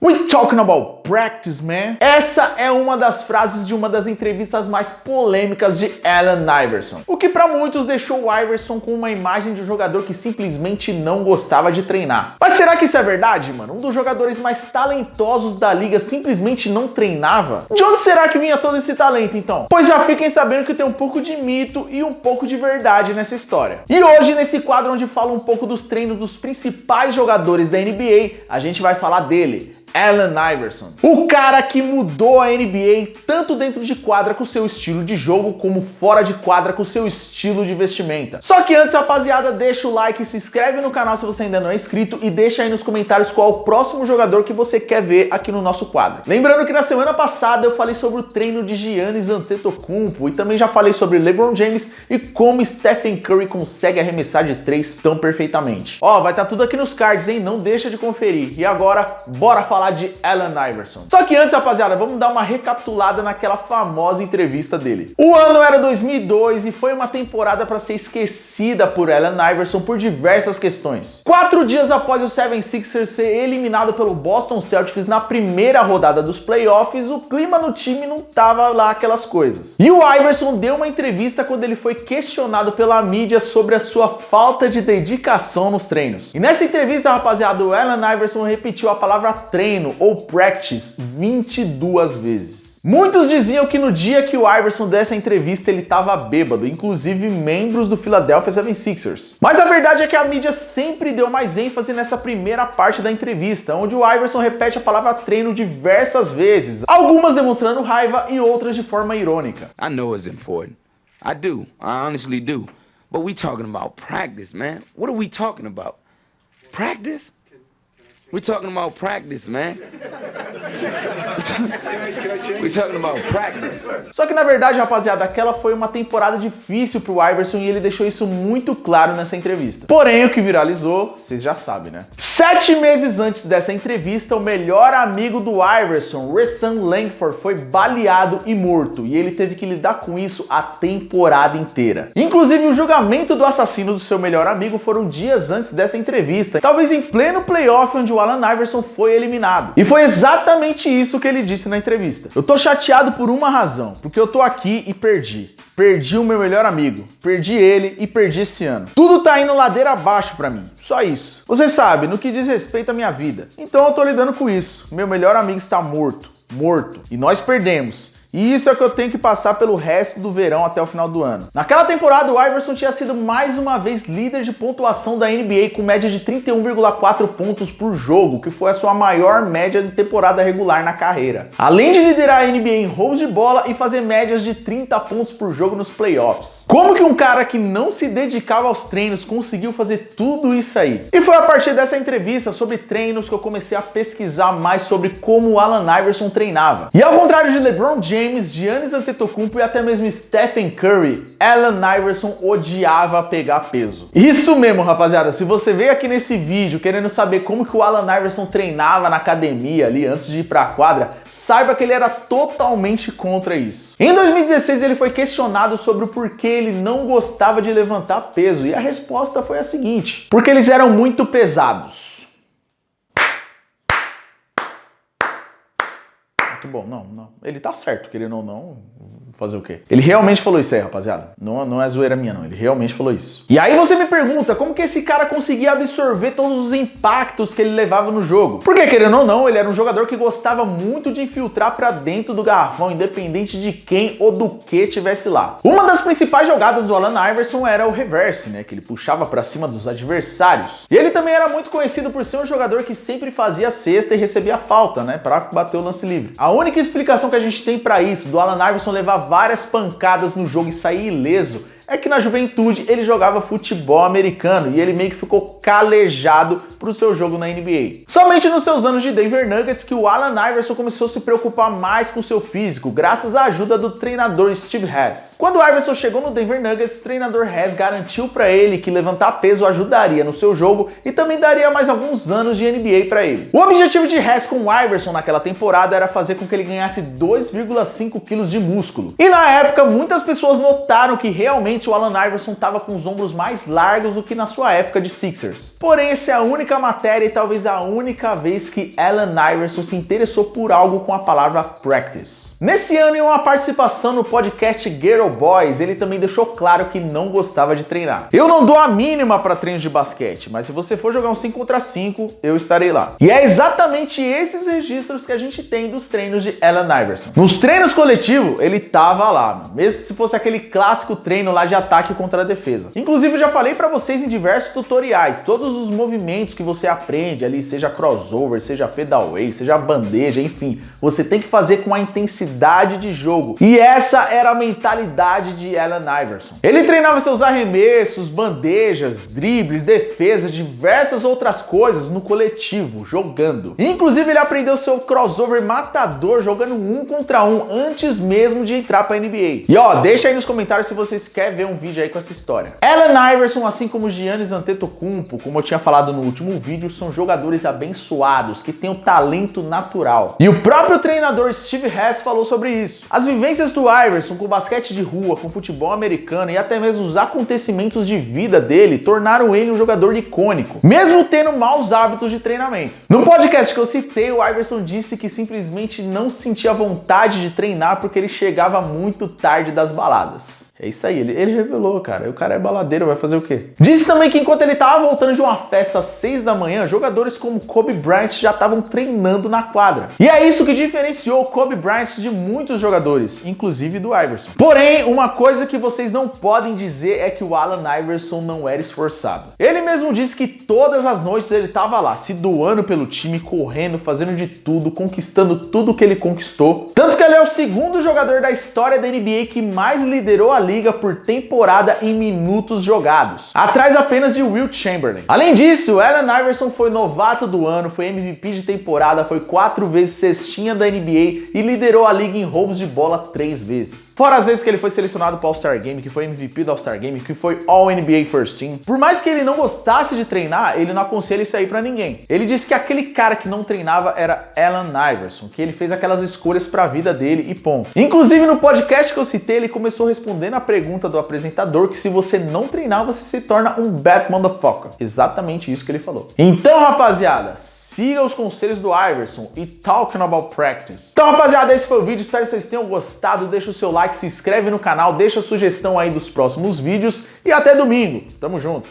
We talking about practice, man? Essa é uma das frases de uma das entrevistas mais polêmicas de Allen Iverson. O que para muitos deixou o Iverson com uma imagem de um jogador que simplesmente não gostava de treinar. Mas será que isso é verdade, mano? Um dos jogadores mais talentosos da liga simplesmente não treinava? De onde será que vinha todo esse talento, então? Pois já fiquem sabendo que tem um pouco de mito e um pouco de verdade nessa história. E hoje, nesse quadro onde fala um pouco dos treinos dos principais jogadores da NBA, a gente vai falar dele, Allen Iverson. O cara que mudou a NBA tanto dentro de quadra com seu estilo de jogo, como fora de quadra com seu estilo de vestimenta. Só que antes, rapaziada, deixa o like, se inscreve no canal se você ainda não é inscrito e deixa aí nos comentários qual é o próximo jogador que você quer ver aqui no nosso quadro. Lembrando que na semana passada eu falei sobre o treino de Giannis Antetokounmpo e também já falei sobre LeBron James e como Stephen Curry consegue arremessar de 3 tão perfeitamente. Ó, vai estar tudo aqui nos cards, hein? Não deixa de conferir. E agora, bora falar de Allen Iverson. Só que antes, rapaziada, vamos dar uma recapitulada naquela famosa entrevista dele. O ano era 2002 e foi uma temporada para ser esquecida por Allen Iverson por diversas questões. 4 dias após o 76ers ser eliminado pelo Boston Celtics na primeira rodada dos playoffs, o clima no time não tava lá aquelas coisas. E o Iverson deu uma entrevista quando ele foi questionado pela mídia sobre a sua falta de dedicação nos treinos. E nessa entrevista, rapaziada, o Allen Iverson repetiu a palavra treino ou practice 22 vezes. Muitos diziam que no dia que o Iverson deu essa entrevista ele estava bêbado, inclusive membros do Philadelphia 76ers. Mas a verdade é que a mídia sempre deu mais ênfase nessa primeira parte da entrevista, onde o Iverson repete a palavra treino diversas vezes, algumas demonstrando raiva e outras de forma irônica. I know it's important. I do. I honestly do. But we talking about practice, man. What are we talking about? Practice? We're talking about practice, man. We're talking about practice. Só que na verdade, rapaziada, aquela foi uma temporada difícil pro Iverson e ele deixou isso muito claro nessa entrevista. Porém, o que viralizou, vocês já sabem, né? 7 meses antes dessa entrevista, o melhor amigo do Iverson, Rashaan Langford, foi baleado e morto. E ele teve que lidar com isso a temporada inteira. Inclusive, o julgamento do assassino do seu melhor amigo foram dias antes dessa entrevista. Talvez em pleno playoff, onde o Allen Iverson foi eliminado. E foi exatamente isso que ele disse na entrevista. Eu tô chateado por uma razão, porque eu tô aqui e perdi. Perdi o meu melhor amigo, perdi ele e perdi esse ano. Tudo tá indo ladeira abaixo pra mim, só isso. Você sabe, no que diz respeito à minha vida. Então eu tô lidando com isso. Meu melhor amigo está morto. E nós perdemos. E isso é o que eu tenho que passar pelo resto do verão até o final do ano. Naquela temporada, o Iverson tinha sido mais uma vez líder de pontuação da NBA com média de 31,4 pontos por jogo, que foi a sua maior média de temporada regular na carreira. Além de liderar a NBA em roubos de bola e fazer médias de 30 pontos por jogo nos playoffs. Como que um cara que não se dedicava aos treinos conseguiu fazer tudo isso aí? E foi a partir dessa entrevista sobre treinos que eu comecei a pesquisar mais sobre como o Allen Iverson treinava. E ao contrário de LeBron James, Giannis Antetokounmpo e até mesmo Stephen Curry, Allen Iverson odiava pegar peso. Isso mesmo, rapaziada, se você veio aqui nesse vídeo querendo saber como que o Allen Iverson treinava na academia ali antes de ir pra quadra, saiba que ele era totalmente contra isso. Em 2016 ele foi questionado sobre o porquê ele não gostava de levantar peso e a resposta foi a seguinte: porque eles eram muito pesados. Muito bom, não. Ele tá certo, querendo ou não, fazer o quê? Ele realmente falou isso aí, rapaziada. Não é zoeira minha, não. Ele realmente falou isso. E aí você me pergunta, como que esse cara conseguia absorver todos os impactos que ele levava no jogo? Porque, querendo ou não, ele era um jogador que gostava muito de infiltrar pra dentro do garrafão, independente de quem ou do que tivesse lá. Uma das principais jogadas do Allen Iverson era o reverse, né? Que ele puxava pra cima dos adversários. E ele também era muito conhecido por ser um jogador que sempre fazia cesta e recebia falta, né? Pra bater o lance livre. A única explicação que a gente tem pra isso, do Allen Iverson levar várias pancadas no jogo e sair ileso, é que na juventude ele jogava futebol americano e ele meio que ficou calejado pro seu jogo na NBA. Somente nos seus anos de Denver Nuggets que o Allen Iverson começou a se preocupar mais com seu físico, graças à ajuda do treinador Steve Hess. Quando o Iverson chegou no Denver Nuggets, o treinador Hess garantiu para ele que levantar peso ajudaria no seu jogo e também daria mais alguns anos de NBA para ele. O objetivo de Hess com o Iverson naquela temporada era fazer com que ele ganhasse 2,5 quilos de músculo. E na época, muitas pessoas notaram que realmente Definitivamente o Allen Iverson estava com os ombros mais largos do que na sua época de Sixers. Porém, essa é a única matéria e talvez a única vez que Allen Iverson se interessou por algo com a palavra practice. Nesse ano, em uma participação no podcast Ghetto Boys, ele também deixou claro que não gostava de treinar. Eu não dou a mínima para treinos de basquete, mas se você for jogar um 5 contra 5, eu estarei lá. E é exatamente esses registros que a gente tem dos treinos de Allen Iverson. Nos treinos coletivos, ele tava lá, mesmo se fosse aquele clássico treino lá de ataque contra a defesa. Inclusive, eu já falei para vocês em diversos tutoriais, todos os movimentos que você aprende ali, seja crossover, seja fadeaway, seja bandeja, enfim, você tem que fazer com a intensidade de jogo. E essa era a mentalidade de Allen Iverson. Ele treinava seus arremessos, bandejas, dribles, defesas, diversas outras coisas no coletivo, jogando. Inclusive, ele aprendeu seu crossover matador jogando 1 contra 1 antes mesmo de entrar para a NBA. E ó, deixa aí nos comentários se vocês querem ver um vídeo aí com essa história. Allen Iverson, assim como Giannis Antetokounmpo, como eu tinha falado no último vídeo, são jogadores abençoados que têm o talento natural. E o próprio treinador Steve Hess falou sobre isso. As vivências do Iverson com basquete de rua, com futebol americano e até mesmo os acontecimentos de vida dele tornaram ele um jogador icônico, mesmo tendo maus hábitos de treinamento. No podcast que eu citei, o Iverson disse que simplesmente não sentia vontade de treinar porque ele chegava muito tarde das baladas. É isso aí, ele revelou, cara. O cara é baladeiro, vai fazer o quê? Disse também que enquanto ele tava voltando de uma festa às 6 da manhã, jogadores como Kobe Bryant já estavam treinando na quadra. E é isso que diferenciou o Kobe Bryant de muitos jogadores, inclusive do Iverson. Porém, uma coisa que vocês não podem dizer é que o Allen Iverson não era esforçado. Ele mesmo disse que todas as noites ele tava lá, se doando pelo time, correndo, fazendo de tudo, conquistando tudo que ele conquistou. Tanto que ele é o segundo jogador da história da NBA que mais liderou a liga por temporada em minutos jogados, atrás apenas de Wilt Chamberlain. Além disso, Allen Iverson foi novato do ano, foi MVP de temporada, foi 4 vezes cestinha da NBA e liderou a liga em roubos de bola 3 vezes. Fora as vezes que ele foi selecionado para o All-Star Game, que foi MVP do All-Star Game, que foi All-NBA First Team. Por mais que ele não gostasse de treinar, ele não aconselha isso aí para ninguém. Ele disse que aquele cara que não treinava era Allen Iverson, que ele fez aquelas escolhas para a vida dele e ponto. Inclusive no podcast que eu citei, ele começou respondendo a pergunta do apresentador que se você não treinar, você se torna um bad motherfucker. Exatamente isso que ele falou. Então, rapaziada, siga os conselhos do Iverson e talking about practice. Então, rapaziada, esse foi o vídeo. Espero que vocês tenham gostado. Deixa o seu like, se inscreve no canal, deixa a sugestão aí dos próximos vídeos e até domingo. Tamo junto.